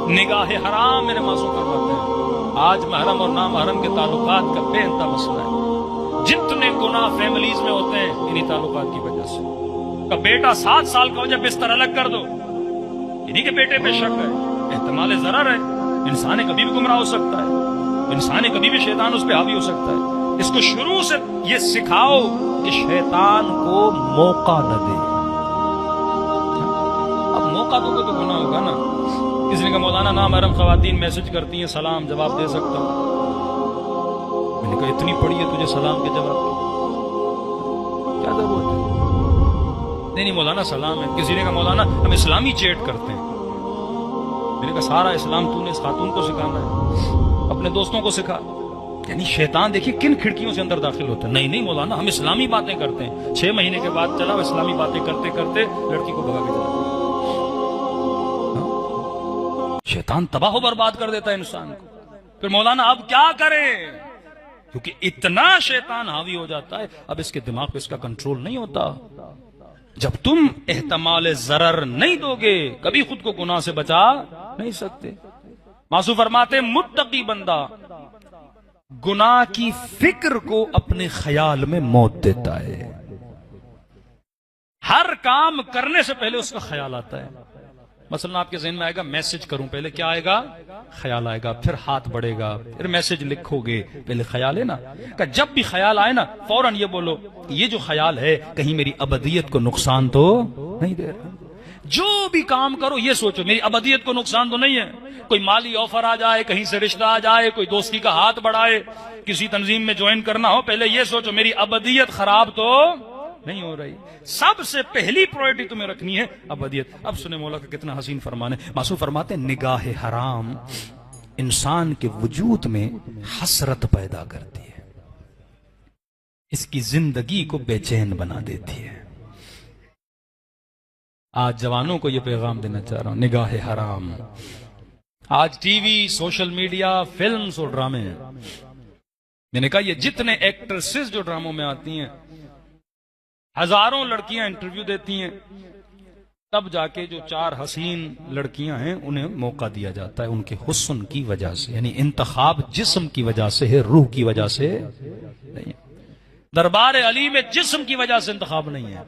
निगाह हराम मेरे मासूम फरमाते हैं आज महरम और ना महरम के ताल्लुकात का बेइंतहा मसला है। जितने गुनाह फैमिलीज में होते हैं इन्हीं ताल्लुकात की वजह से। का बेटा 7 साल का हो जाए बिस्तर अलग कर दो, इन्हीं के बेटे पे शक है, एहतमाल ज़रर है। इंसान कभी भी गुमराह हो सकता है, इंसान कभी भी शैतान उस पर हावी हो सकता है। इसको शुरू से ये सिखाओ कि शैतान को मौका न दे। अब मौका दोगे तो गुनाह होगा ना। किसी ने कहा मौलाना ना महरम खवातीन मैसेज करती हैं, सलाम जवाब दे सकता हूं। मैंने कहा इतनी पड़ी है तुझे सलाम के जवाब की, क्या जरूरत है? नहीं मौलाना सलाम है। किसी ने कहा मौलाना हम इस्लामी चैट करते हैं। मैंने कहा सारा इस्लाम तूने इस खातून को सिखाना है, अपने दोस्तों को सिखा। यानी शैतान देखिए किन खिड़कियों से अंदर दाखिल होता है। नहीं मौलाना हम इस्लामी बातें करते हैं। 6 महीने के बाद चला इस्लामी बातें करते करते लड़की को भगा के चला। शैतान तबाह बर्बाद कर देता है इंसान को। फिर मौलाना अब क्या करें? क्योंकि इतना शैतान हावी हो जाता है, अब इसके दिमाग पे इसका कंट्रोल नहीं होता। जब तुम एहतमाल ज़रर नहीं दोगे कभी खुद को गुनाह से बचा नहीं सकते। मासूम फरमाते मुत्तकी बंदा गुनाह की फिक्र को अपने ख्याल में मौत देता है। हर काम करने से पहले उसका ख्याल आता है। मसलन आपके ज़हन में आएगा मैसेज करूं, पहले क्या आएगा? ख्याल आएगा, फिर हाथ बढ़ेगा, फिर मैसेज लिखोगे, पहले ख्याल है ना। कि जब भी ख्याल आए ना फौरन ये बोलो ये जो ख्याल है कहीं मेरी अबदियत को नुकसान तो नहीं दे रहा। जो भी काम करो ये सोचो मेरी अबदियत को नुकसान तो नहीं है। कोई माली ऑफर आ जाए, कहीं से रिश्ता आ जाए, कोई दोस्ती का हाथ बढ़ाए, किसी तंजीम में ज्वाइन करना हो, पहले ये सोचो मेरी अबदियत खराब तो नहीं हो रही। सबसे पहली प्रायोरिटी तुम्हें रखनी है अबदियत। अब सुने मौला का कितना हसीन फरमान है। मासूम फरमाते निगाह हराम इंसान के वजूद में हसरत पैदा करती है, इसकी जिंदगी को बेचैन बना देती है। आज जवानों को यह पैगाम देना चाह रहा हूं, निगाह हराम। आज टीवी, सोशल मीडिया, फिल्म्स और ड्रामे, मैंने कहा ये जितने एक्ट्रेसेस जो ड्रामों में आती हैं, हजारों लड़कियां इंटरव्यू देती हैं, तब जाके जो 4 हसीन लड़कियां हैं उन्हें मौका दिया जाता है उनके हुस्न की वजह से। यानी इंतखाब जिस्म की वजह से है, रूह की वजह से नहीं। दरबार अली में जिस्म की वजह से इंतखाब नहीं है,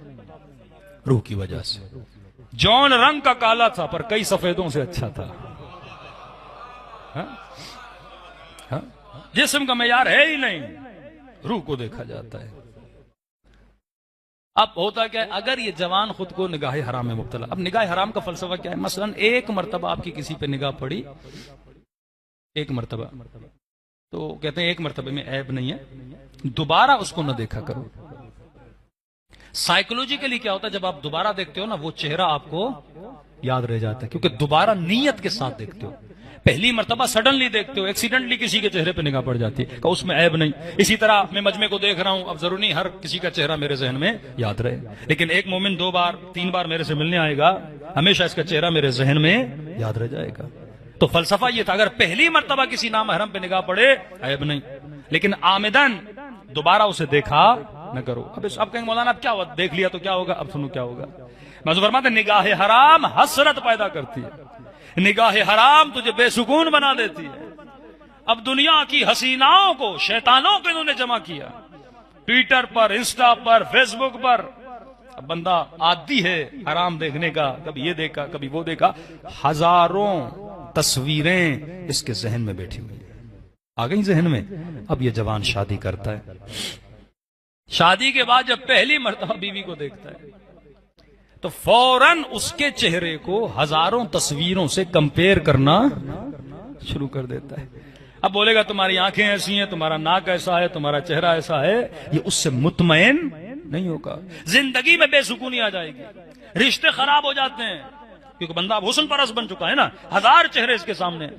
रूह की वजह से। जौन रंग का काला था पर कई सफेदों से अच्छा था। हा? जिस्म का मेयार है ही नहीं, रूह को देखा जाता है। अब होता क्या है, अगर ये जवान खुद को निगाह हराम में मुब्तला। अब निगाह हराम का फलसफा क्या है? मसलन एक मर्तबा आपकी किसी पे निगाह पड़ी, एक मर्तबा, तो कहते हैं एक मर्तबे में ऐब नहीं है, दोबारा उसको न देखा करो। साइकोलॉजिकली क्या होता है, जब आप दोबारा देखते हो ना वो चेहरा आपको याद रह जाता है, क्योंकि दोबारा नीयत के साथ देखते हो। पहली मर्तबा सडनली देखते हो, एक्सीडेंटली किसी के चेहरे पे निगाह पड़ जाती है, का उसमें ऐब नहीं। इसी तरह मैं मजमे को देख रहा हूं, अब जरूरी नहीं हर किसी का चेहरा मेरे जहन में याद रहे, लेकिन एक मोमिन 2 बार 3 बार मेरे से मिलने आएगा, हमेशा इसका चेहरा मेरे जहन में याद रह जाएगा। तो फलसफा ये था अगर पहली मर्तबा किसी नामहरम पे निगाह पड़े ऐब नहीं, लेकिन आमिदन दोबारा उसे देखा न करो। अब आप कहेंगे मौलाना अब क्या हुआ, देख लिया तो क्या होगा? अब सुनो क्या होगा। मौजूद फरमाते निगाह हराम हसरत पैदा करती है, निगाह हराम तुझे बेसुकून बना देती है। अब दुनिया की हसीनाओं को शैतानों को इन्होंने जमा किया, ट्विटर पर, इंस्टा पर, फेसबुक पर। अब बंदा आदी है हराम देखने का, कभी ये देखा कभी वो देखा, हजारों तस्वीरें इसके जहन में बैठी हुई आ गई जहन में। अब ये जवान शादी करता है, शादी के बाद जब पहली मर्तबा बीवी को देखता है तो फौरन उसके चेहरे को हजारों तस्वीरों से कंपेयर करना शुरू कर देता है। अब बोलेगा तुम्हारी आंखें ऐसी हैं, तुम्हारा नाक ऐसा है, तुम्हारा चेहरा ऐसा है, ये उससे मुतमईन नहीं होगा। जिंदगी में बेसुकूनी आ जाएगी, रिश्ते खराब हो जाते हैं, क्योंकि बंदा अब हुस्न परस्त बन चुका है ना, 1000 चेहरे इसके सामने।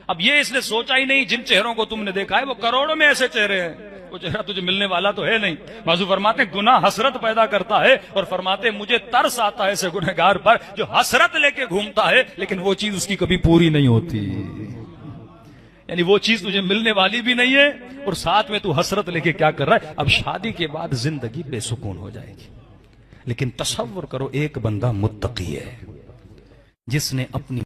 अब ये इसने सोचा ही नहीं जिन चेहरों को तुमने देखा है वो करोड़ों में ऐसे चेहरे हैं, वो चेहरा तुझे मिलने वाला तो है नहीं। माजू फरमाते गुनाह हसरत पैदा करता है, और फरमाते मुझे तरस आता है ऐसे गुनहगार पर जो हसरत लेके घूमता है लेकिन वो चीज उसकी कभी पूरी नहीं होती। यानी वो चीज तुझे मिलने वाली भी नहीं है और साथ में तू हसरत लेके क्या कर रहा है। अब शादी के बाद जिंदगी बेसुकून हो जाएगी। लेकिन तसव्वुर करो एक बंदा मुत्तकी है जिसने अपनी